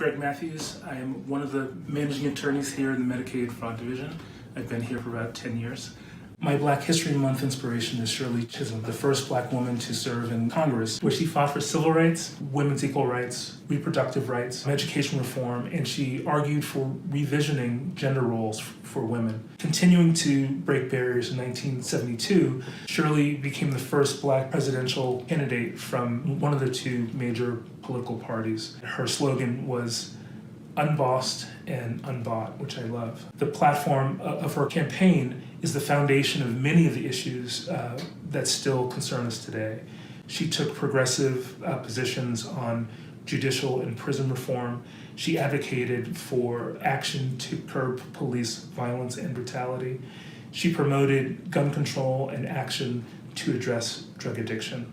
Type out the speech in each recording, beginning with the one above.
Greg Matthews. I am one of the managing attorneys here in the Medicaid Fraud Division. I've been here for about 10 years. My Black History Month inspiration is Shirley Chisholm, the first Black woman to serve in Congress, where she fought for civil rights, women's equal rights, reproductive rights, education reform, and she argued for revisioning gender roles for women. Continuing to break barriers in 1972, Shirley became the first Black presidential candidate from one of the two major political parties. Her slogan was unbossed and unbought, which I love. The platform of her campaign is the foundation of many of the issues that still concern us today. She took progressive positions on judicial and prison reform. She advocated for action to curb police violence and brutality. She promoted gun control and action to address drug addiction.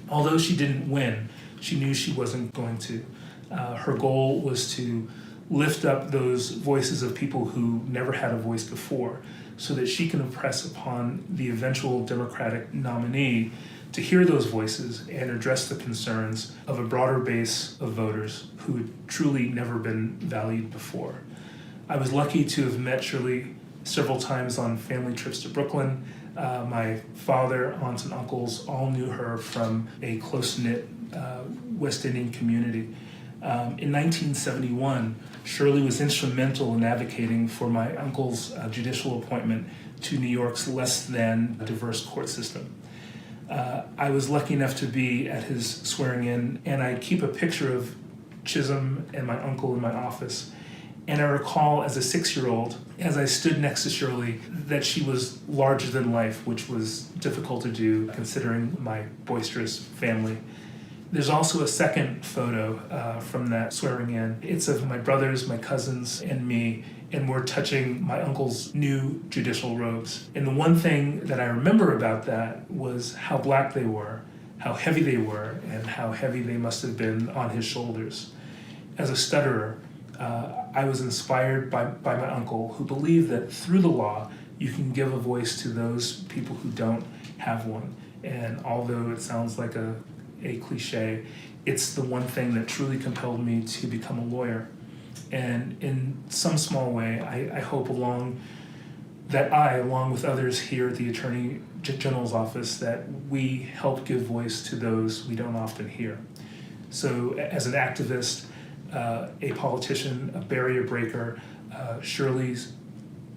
Although she didn't win, she knew she wasn't going to. Her goal was to lift up those voices of people who never had a voice before so that she can impress upon the eventual Democratic nominee to hear those voices and address the concerns of a broader base of voters who had truly never been valued before. I was lucky to have met Shirley several times on family trips to Brooklyn. My father, aunts, and uncles all knew her from a close-knit West Indian community. In 1971, Shirley was instrumental in advocating for my uncle's judicial appointment to New York's less than diverse court system. I was lucky enough to be at his swearing in, and I keep a picture of Chisholm and my uncle in my office. And I recall as a 6-year-old, as I stood next to Shirley, that she was larger than life, which was difficult to do considering my boisterous family. There's also a second photo from that swearing in. It's of my brothers, my cousins, and me, and we're touching my uncle's new judicial robes. And the one thing that I remember about that was how Black they were, how heavy they were, and how heavy they must have been on his shoulders. As a stutterer, I was inspired by my uncle, who believed that through the law, you can give a voice to those people who don't have one. And although it sounds like a cliche, it's the one thing that truly compelled me to become a lawyer. And in some small way, I hope along with others here at the Attorney General's office, that we help give voice to those we don't often hear. So as an activist, a politician, a barrier breaker, Shirley's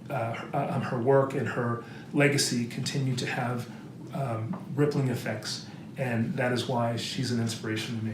her work and her legacy continue to have rippling effects. And that is why she's an inspiration to me.